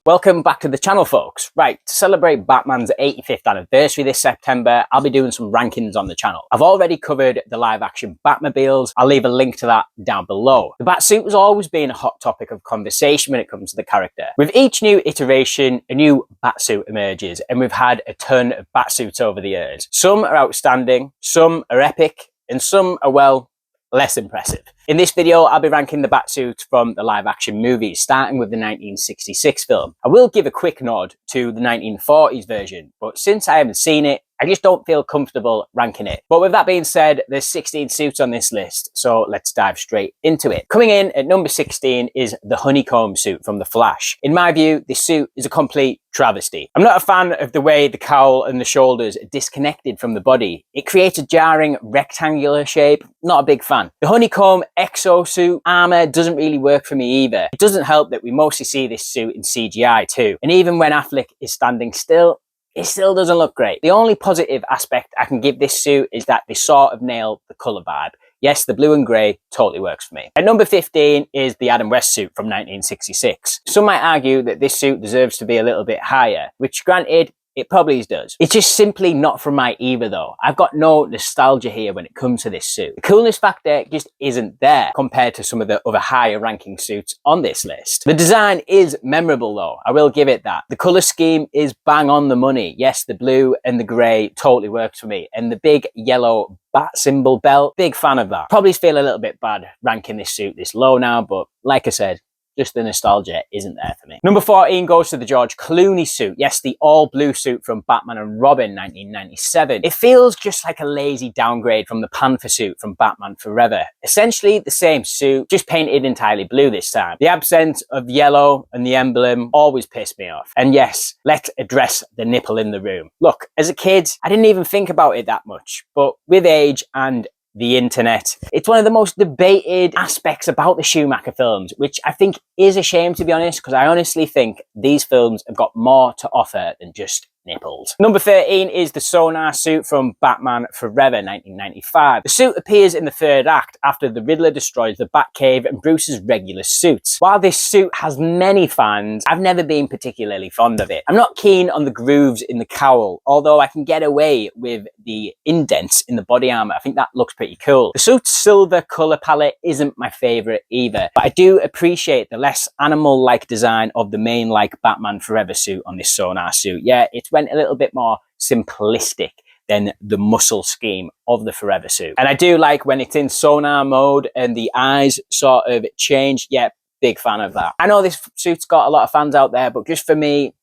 Welcome back to the channel, folks. Right, to celebrate Batman's 85th anniversary this September, I'll be doing some rankings on the channel. I've already covered the live-action Batmobiles. I'll leave a link to that down below. The Batsuit has always been a hot topic of conversation when it comes to the character. With each new iteration, a new Batsuit emerges, and we've had a ton of Batsuits over the years. Some are outstanding, some are epic, and some are, well, less impressive. In this video, I'll be ranking the Batsuits from the live-action movies, starting with the 1966 film. I will give a quick nod to the 1940s version, but since I haven't seen it, I just don't feel comfortable ranking it. But with that being said, there's 16 suits on this list, so let's dive straight into it. Coming in at number 16 is the honeycomb suit from The Flash. In my view, this suit is a complete travesty. I'm not a fan of the way the cowl and the shoulders are disconnected from the body. It creates a jarring rectangular shape. Not a big fan. The honeycomb exosuit armor doesn't really work for me either. It doesn't help that we mostly see this suit in CGI too. And even when Affleck is standing still, it still doesn't look great. The only positive aspect I can give this suit is that they sort of nail the colour vibe. Yes, the blue and grey totally works for me. At number 15 is the Adam West suit from 1966. Some might argue that this suit deserves to be a little bit higher, which granted, it probably does. It's just simply not from my era though. I've got no nostalgia here when it comes to this suit. The coolness factor just isn't there compared to some of the other higher ranking suits on this list. The design is memorable though, I will give it that. The colour scheme is bang on the money. Yes, the blue and the grey totally works for me. And the big yellow bat symbol belt, big fan of that. Probably feel a little bit bad ranking this suit this low now, but like I said, just the nostalgia isn't there for me. Number 14 goes to the George Clooney suit. Yes, the all-blue suit from Batman and Robin 1997. It feels just like a lazy downgrade from the Panther suit from Batman Forever. Essentially the same suit, just painted entirely blue this time. The absence of yellow and the emblem always pissed me off. And yes, let's address the nipple in the room. Look, as a kid, I didn't even think about it that much, but with age and the internet, it's one of the most debated aspects about the Schumacher films, which I think is a shame, to be honest, because I honestly think these films have got more to offer than just nipples. Number 13 is the Sonar suit from Batman Forever 1995. The suit appears in the third act after the Riddler destroys the Batcave and Bruce's regular suits. While this suit has many fans, I've never been particularly fond of it. I'm not keen on the grooves in the cowl, although I can get away with the indents in the body armor. I think that looks pretty cool. The suit's silver color palette isn't my favorite either, but I do appreciate the less animal-like design of the main Batman Forever suit on this Sonar suit. Yeah, it's went a little bit more simplistic than the muscle scheme of the Forever suit. And I do like when it's in sonar mode and the eyes sort of change. Yeah, big fan of that. I know this suit's got a lot of fans out there, but just for me,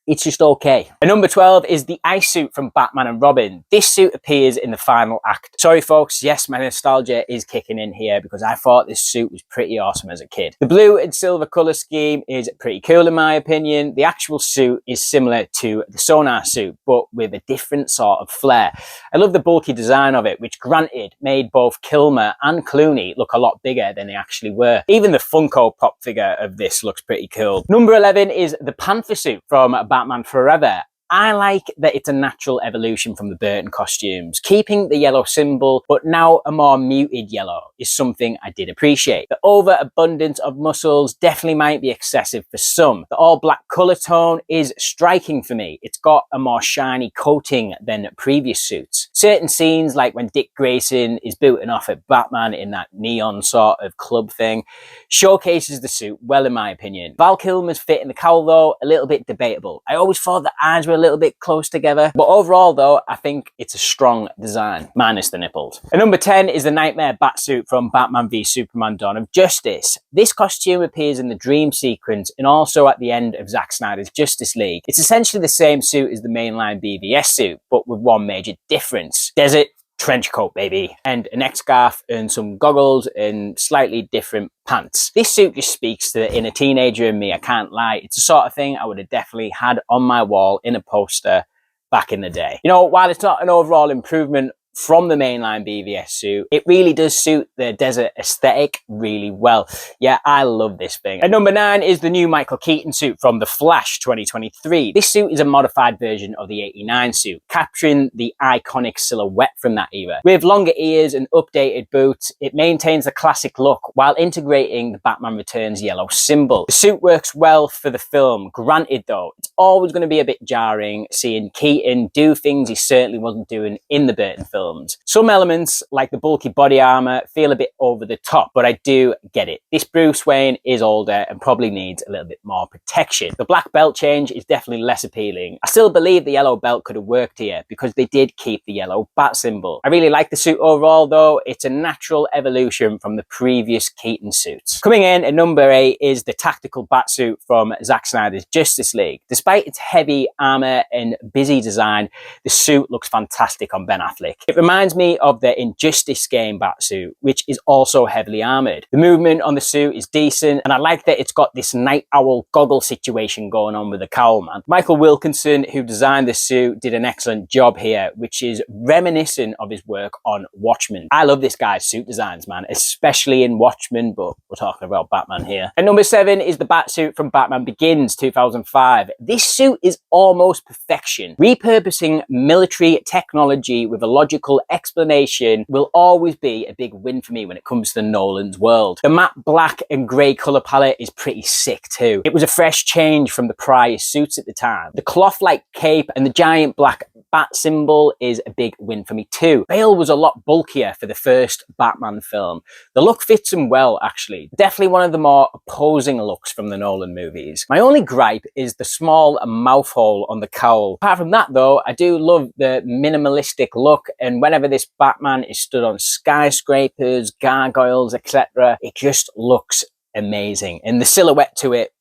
it's just okay. And number 12 is the ice suit from Batman and Robin. This suit appears in the final act. Sorry folks, yes, my nostalgia is kicking in here because I thought this suit was pretty awesome as a kid. The blue and silver colour scheme is pretty cool in my opinion. The actual suit is similar to the Sonar suit, but with a different sort of flair. I love the bulky design of it, which granted made both Kilmer and Clooney look a lot bigger than they actually were. Even the Funko Pop figure of this looks pretty cool. Number 11 is the Panther suit from Batman Forever. I like that it's a natural evolution from the Burton costumes. Keeping the yellow symbol, but now a more muted yellow, is something I did appreciate. The overabundance of muscles definitely might be excessive for some. The all-black colour tone is striking for me. It's got a more shiny coating than previous suits. Certain scenes, like when Dick Grayson is booting off at Batman in that neon sort of club thing, showcases the suit well in my opinion. Val Kilmer's fit in the cowl though, a little bit debatable. I always thought the eyes were a little bit close together, but overall though, I think it's a strong design, minus the nipples. And number 10 is the Nightmare Batsuit from Batman v Superman Dawn of Justice. This costume appears in the dream sequence and also at the end of Zack Snyder's Justice League. It's essentially the same suit as the mainline BVS suit, but with one major difference. Desert trench coat, baby, and a neck scarf and some goggles and slightly different pants. This suit just speaks to the inner teenager in me, I can't lie. It's the sort of thing I would have definitely had on my wall in a poster back in the day. You know, while it's not an overall improvement from the mainline BVS suit. It really does suit the desert aesthetic really well. Yeah, I love this thing. At number 9 is the new Michael Keaton suit from The Flash 2023. This suit is a modified version of the 89 suit, capturing the iconic silhouette from that era. With longer ears and updated boots, it maintains the classic look while integrating the Batman Returns yellow symbol. The suit works well for the film. Granted though, it's always going to be a bit jarring seeing Keaton do things he certainly wasn't doing in the Burton film. Some elements, like the bulky body armor, feel a bit over the top, but I do get it. This Bruce Wayne is older and probably needs a little bit more protection. The black belt change is definitely less appealing. I still believe the yellow belt could have worked here because they did keep the yellow bat symbol. I really like the suit overall though. It's a natural evolution from the previous Keaton suits. Coming in at number 8 is the tactical bat suit from Zack Snyder's Justice League. Despite its heavy armor and busy design, the suit looks fantastic on Ben Affleck. It reminds me of the Injustice game Batsuit, which is also heavily armoured. The movement on the suit is decent, and I like that it's got this night owl goggle situation going on with the cowl, man. Michael Wilkinson, who designed the suit, did an excellent job here, which is reminiscent of his work on Watchmen. I love this guy's suit designs, man, especially in Watchmen, but we're talking about Batman here. And number 7 is the Batsuit from Batman Begins 2005. This suit is almost perfection. Repurposing military technology with a logical explanation will always be a big win for me when it comes to Nolan's world. The matte black and grey colour palette is pretty sick too. It was a fresh change from the prior suits at the time. The cloth-like cape and the giant black bat symbol is a big win for me too. Bale was a lot bulkier for the first Batman film. The look fits him well, actually. Definitely one of the more opposing looks from the Nolan movies. My only gripe is the small mouth hole on the cowl. Apart from that though, I do love the minimalistic look, and whenever this Batman is stood on skyscrapers, gargoyles, etc., it just looks amazing. And the silhouette to it,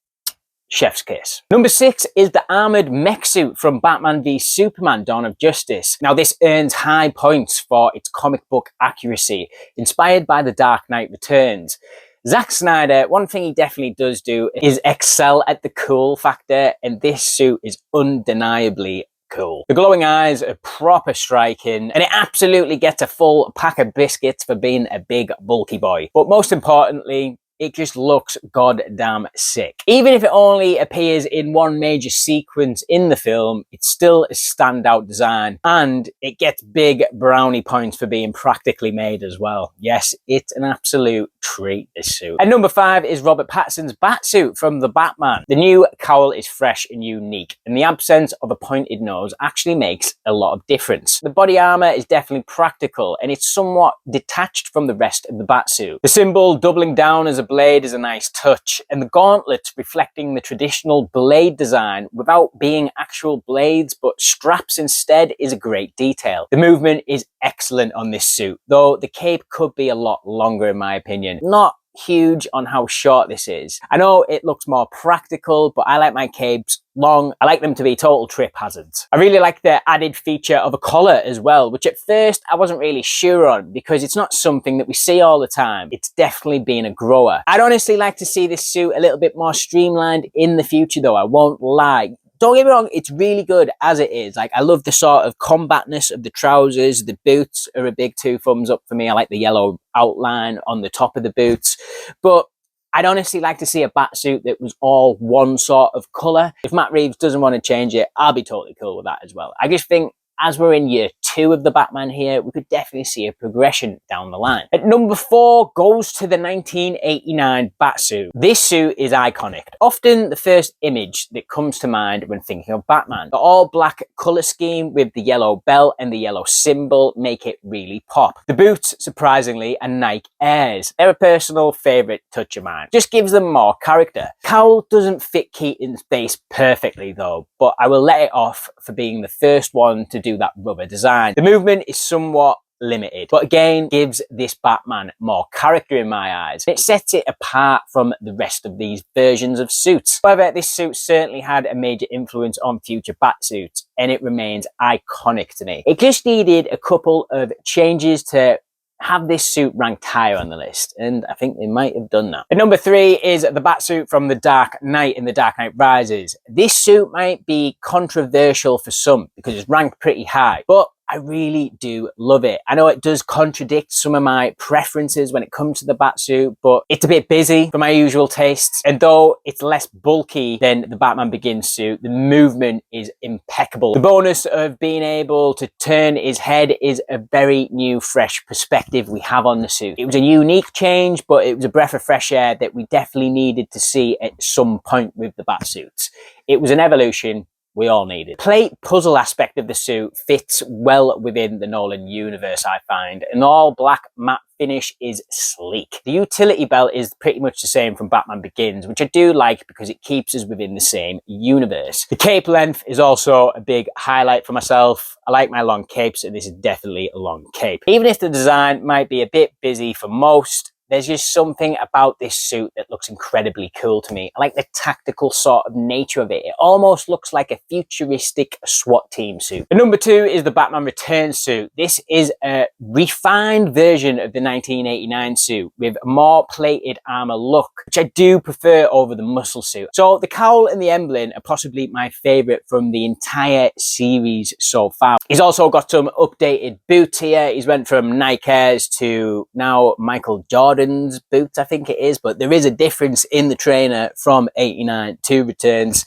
chef's kiss. Number 6 is the armoured mech suit from Batman v Superman Dawn of Justice. Now this earns high points for its comic book accuracy, inspired by The Dark Knight Returns. Zack Snyder, one thing he definitely does do is excel at the cool factor, and this suit is undeniably cool. The glowing eyes are proper striking, and it absolutely gets a full pack of biscuits for being a big bulky boy. But most importantly, it just looks goddamn sick. Even if it only appears in one major sequence in the film, it's still a standout design, and it gets big brownie points for being practically made as well. Yes, it's an absolute treat, this suit. And number 5 is Robert Pattinson's Batsuit from The Batman. The new cowl is fresh and unique, and the absence of a pointed nose actually makes a lot of difference. The body armor is definitely practical, and it's somewhat detached from the rest of the Batsuit. The symbol doubling down as a blade is a nice touch, and the gauntlets reflecting the traditional blade design without being actual blades but straps instead is a great detail. The movement is excellent on this suit, though the cape could be a lot longer in my opinion. Not huge on how short this is. I know it looks more practical, but I like my capes long. I like them to be total trip hazards. I really like the added feature of a collar as well, which at first I wasn't really sure on because it's not something that we see all the time. It's definitely been a grower. I'd honestly like to see this suit a little bit more streamlined in the future though, I won't lie. Don't get me wrong, it's really good as it is. Like, I love the sort of combatness of the trousers. The boots are a big 2 thumbs up for me. I like the yellow outline on the top of the boots. But I'd honestly like to see a Batsuit that was all one sort of colour. If Matt Reeves doesn't want to change it, I'll be totally cool with that as well. I just think as we're in year 2 of the Batman here, we could definitely see a progression down the line. At number 4 goes to the 1989 Batsuit. This suit is iconic. Often the first image that comes to mind when thinking of Batman. The all-black colour scheme with the yellow belt and the yellow symbol make it really pop. The boots, surprisingly, are Nike Airs. They're a personal favourite touch of mine. Just gives them more character. Cowl doesn't fit Keaton's face perfectly though, but I will let it off for being the first one to do that rubber design. The movement is somewhat limited, but again gives this Batman more character in my eyes. It sets it apart from the rest of these versions of suits. However, this suit certainly had a major influence on future Batsuits, and it remains iconic to me. It just needed a couple of changes to have this suit ranked higher on the list, and I think they might have done that. At number 3 is the Batsuit from The Dark Knight in The Dark Knight Rises. This suit might be controversial for some because it's ranked pretty high, but I really do love it. I know it does contradict some of my preferences when it comes to the Batsuit, but it's a bit busy for my usual tastes. And though it's less bulky than the Batman Begins suit, the movement is impeccable. The bonus of being able to turn his head is a very new, fresh perspective we have on the suit. It was a unique change, but it was a breath of fresh air that we definitely needed to see at some point with the Batsuits. It was an evolution we all needed. Plate puzzle aspect of the suit fits well within the Nolan universe, I find. An all black matte finish is sleek. The utility belt is pretty much the same from Batman Begins, which I do like because it keeps us within the same universe. The cape length is also a big highlight for myself. I like my long capes, and this is definitely a long cape. Even if the design might be a bit busy for most, there's just something about this suit that looks incredibly cool to me. I like the tactical sort of nature of it. It almost looks like a futuristic SWAT team suit. And number 2 is the Batman Returns suit. This is a refined version of the 1989 suit with a more plated armor look, which I do prefer over the muscle suit. So the cowl and the emblem are possibly my favorite from the entire series so far. He's also got some updated boots here. He's went from Nike Airs to now Michael Jordan's boots, I think it is, but there is a difference in the trainer from 89 to Returns.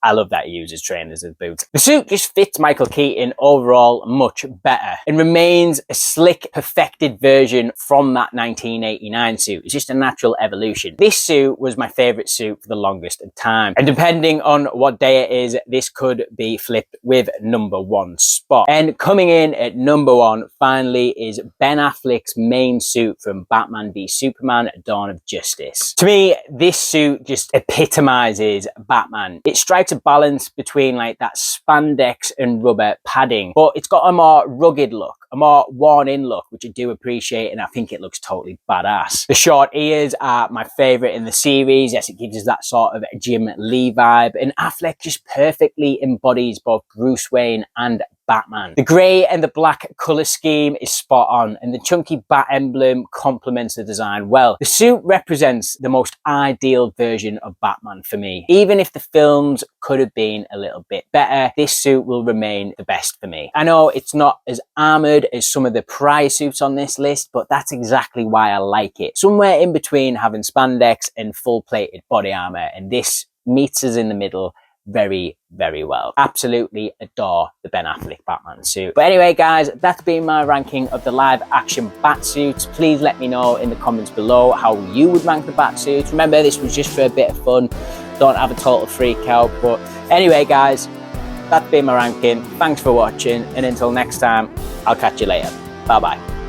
I love that he uses trainers as boots. The suit just fits Michael Keaton overall much better and remains a slick, perfected version from that 1989 suit. It's just a natural evolution. This suit was my favorite suit for the longest time. And depending on what day it is, this could be flipped with number 1 spot. And coming in at number 1, finally, is Ben Affleck's main suit from Batman v Superman: Dawn of Justice. To me, this suit just epitomizes Batman. It strikes a balance between like that spandex and rubber padding, but it's got a more rugged look, a more worn-in look, which I do appreciate, and I think it looks totally badass. The short ears are my favorite in the series. Yes, it gives us that sort of Jim Lee vibe, and Affleck just perfectly embodies both Bruce Wayne and Batman. The grey and the black colour scheme is spot on, and the chunky bat emblem complements the design well. The suit represents the most ideal version of Batman for me. Even if the films could have been a little bit better, this suit will remain the best for me. I know it's not as armoured as some of the prior suits on this list, but that's exactly why I like it. Somewhere in between having spandex and full-plated body armour, and this meets us in the middle very, very well. Absolutely adore the Ben Affleck Batman suit. But anyway, guys, that's been my ranking of the live action Batsuits. Please let me know in the comments below how you would rank the Batsuits. Remember, this was just for a bit of fun. Don't have a total freak out. But anyway, guys, that's been my ranking. Thanks for watching, and until next time, I'll catch you later. Bye bye.